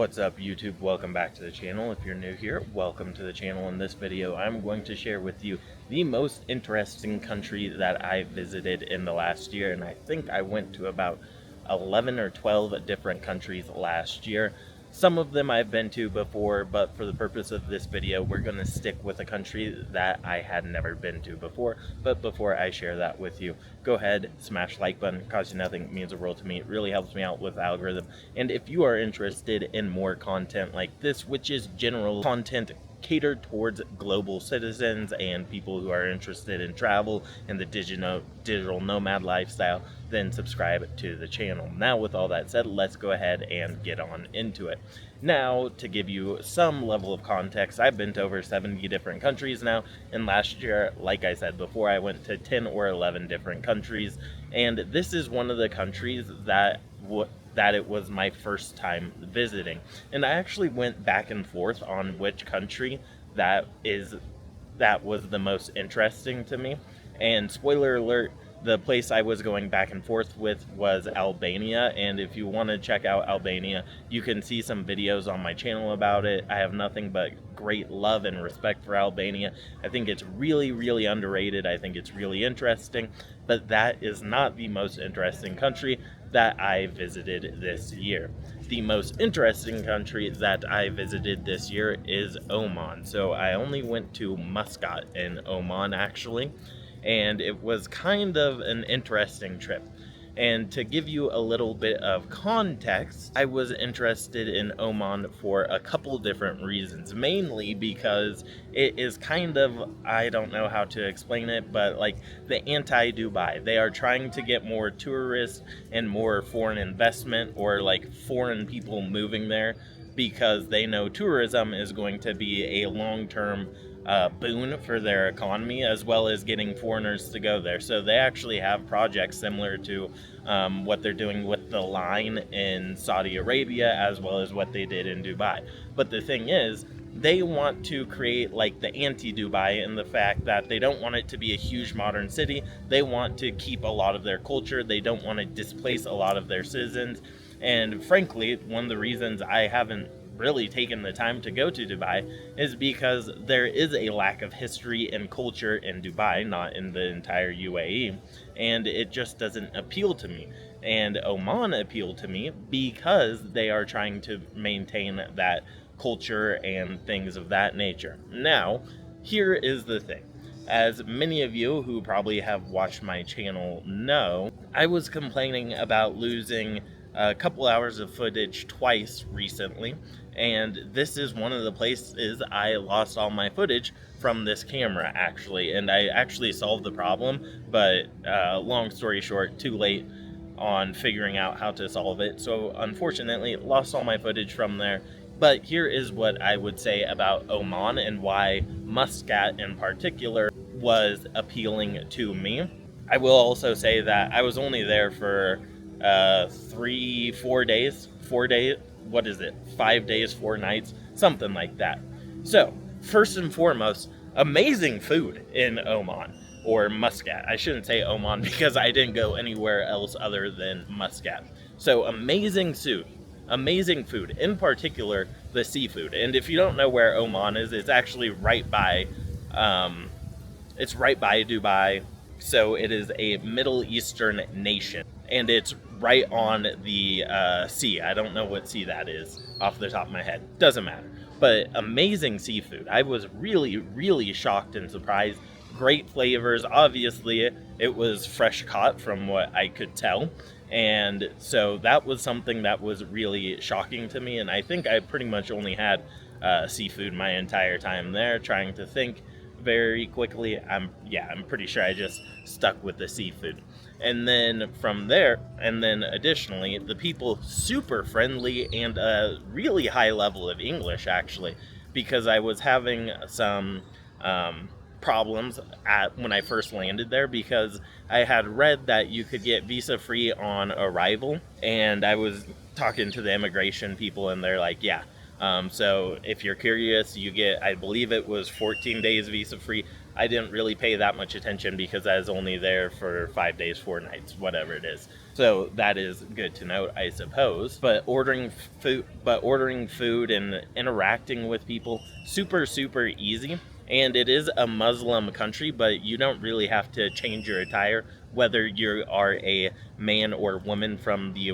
What's up YouTube? Welcome back to the channel. If you're new here, welcome to the channel. In this video, I'm going to share with you the most interesting country that I visited in the last year, and I think I went to about 11 or 12 different countries last year. Some of them I've been to before, but for the purpose of this video, we're going to stick with a country that I had never been to before. But before I share that with you, go ahead, smash like button. Costs you nothing, it means the world to me. It really helps me out with the algorithm. And if you are interested in more content like this, which is general content catered towards global citizens and people who are interested in travel and the digital nomad lifestyle, then subscribe to the channel. Now, with all that said, let's go ahead and get on into it. Now, to give you some level of context, I've been to over 70 different countries now, and last year, like I said before, I went to 10 or 11 different countries, and this is one of the countries that it was my first time visiting. And I actually went back and forth on which country that was the most interesting to me. And spoiler alert, the place I was going back and forth with was Albania, and if you want to check out Albania, you can see some videos on my channel about it. I have nothing but great love and respect for Albania. I think it's really, really underrated. I think it's really interesting, but that is not the most interesting country that I visited this year. The most interesting country that I visited this year is Oman. So I only went to Muscat in Oman, actually, and it was kind of an interesting trip. And to give you a little bit of context, I was interested in Oman for a couple different reasons. Mainly because it is kind of, I don't know how to explain it, but like the anti-Dubai. They are trying to get more tourists and more foreign investment, or like foreign people moving there, because they know tourism is going to be a long-term boon for their economy, as well as getting foreigners to go there. So they actually have projects similar to what they're doing with the line in Saudi Arabia, as well as what they did in Dubai. But the thing is, they want to create like the anti-Dubai in the fact that they don't want it to be a huge modern city. They want to keep a lot of their culture. They don't want to displace a lot of their citizens. And frankly, one of the reasons I haven't really taken the time to go to Dubai is because there is a lack of history and culture in Dubai, not in the entire UAE, and it just doesn't appeal to me. And Oman appealed to me because they are trying to maintain that culture and things of that nature. Now, here is the thing. As many of you who probably have watched my channel know, I was complaining about losing a couple hours of footage twice recently, and this is one of the places I lost all my footage from this camera, actually. And I actually solved the problem, but long story short, too late on figuring out how to solve it. So unfortunately, lost all my footage from there. But here is what I would say about Oman and why Muscat in particular was appealing to me. I will also say that I was only there for 4 days, what is it, 5 days, 4 nights, something like that. So first and foremost, amazing food in Oman, or Muscat. I shouldn't say Oman because I didn't go anywhere else other than Muscat. So amazing food, in particular the seafood. And if you don't know where Oman is, it's actually right by Dubai. So it is a Middle Eastern nation, and it's right on the sea. I don't know what sea that is off the top of my head. Doesn't matter. But amazing seafood. I was really, really shocked and surprised. Great flavors. Obviously, it was fresh caught from what I could tell. And so that was something that was really shocking to me. And I think I pretty much only had seafood my entire time there. Trying to think very quickly, I'm pretty sure I just stuck with the seafood. And then from there, and then additionally, the people super friendly and a really high level of English, actually, because I was having some problems when I first landed there, because I had read that you could get visa free on arrival, and I was talking to the immigration people, and they're like, yeah. So if you're curious, you get, I believe it was 14 days visa free. I didn't really pay that much attention because I was only there for 5 days, 4 nights, whatever it is. So that is good to note, I suppose. But ordering food and interacting with people, super, super easy. And it is a Muslim country, but you don't really have to change your attire, whether you are a man or woman from a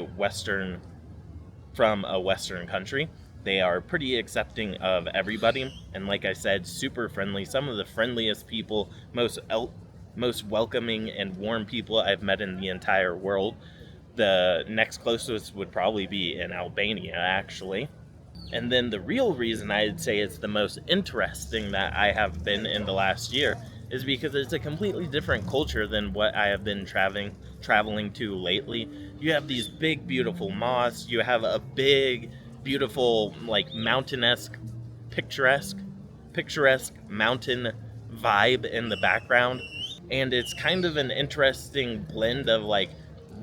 Western country. They are pretty accepting of everybody, and like I said, super friendly. Some of the friendliest people, most welcoming and warm people I've met in the entire world. The next closest would probably be in Albania, actually. And then the real reason I'd say it's the most interesting that I have been in the last year is because it's a completely different culture than what I have been traveling to lately. You have these big, beautiful mosques. You have a big, beautiful, like picturesque, picturesque mountain vibe in the background, and it's kind of an interesting blend of like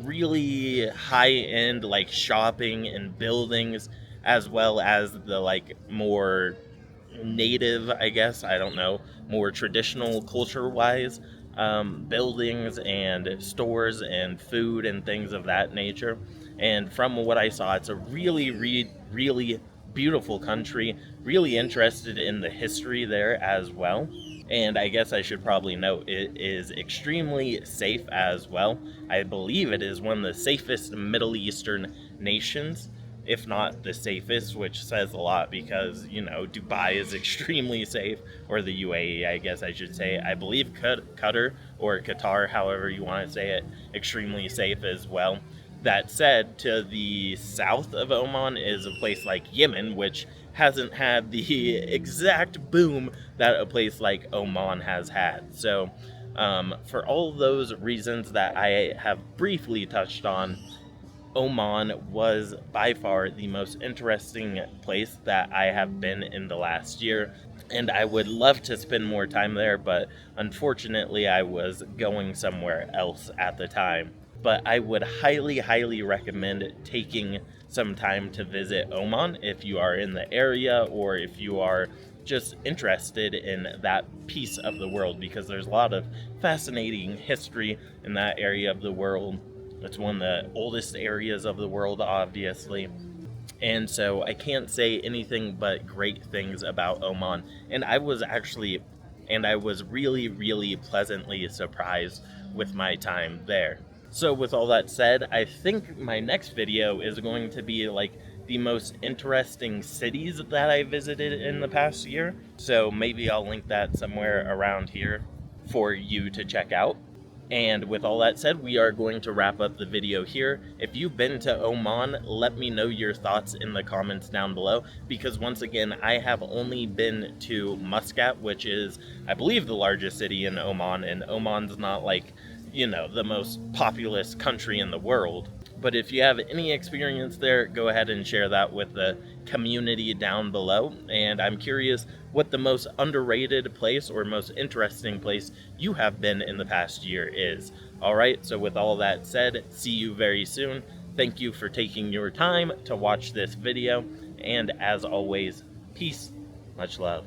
really high end like shopping and buildings, as well as the like more native, I guess, I don't know, more traditional culture wise buildings and stores and food and things of that nature. And from what I saw, it's a really beautiful country, really interested in the history there as well. And I guess I should probably note it is extremely safe as well. I believe it is one of the safest Middle Eastern nations, if not the safest, which says a lot because, you know, Dubai is extremely safe, or the UAE, I guess I should say. I believe Qatar, or Qatar, however you want to say it, extremely safe as well. That said, to the south of Oman is a place like Yemen, which hasn't had the exact boom that a place like Oman has had. So, for all those reasons that I have briefly touched on, Oman was by far the most interesting place that I have been in the last year, and I would love to spend more time there, but unfortunately I was going somewhere else at the time. But I would highly recommend taking some time to visit Oman if you are in the area, or if you are just interested in that piece of the world, because there's a lot of fascinating history in that area of the world. It's one of the oldest areas of the world, obviously. And so I can't say anything but great things about Oman. And I was really pleasantly surprised with my time there. So with all that said, I think my next video is going to be like the most interesting cities that I visited in the past year. So maybe I'll link that somewhere around here for you to check out. And with all that said, we are going to wrap up the video here. If you've been to Oman, let me know your thoughts in the comments down below, because once again, I have only been to Muscat, which is, I believe, the largest city in Oman, and Oman's not like, you know, the most populous country in the world. But if you have any experience there, go ahead and share that with the community down below. And I'm curious what the most underrated place or most interesting place you have been in the past year is. Alright, so with all that said, see you very soon. Thank you for taking your time to watch this video. And as always, peace, much love.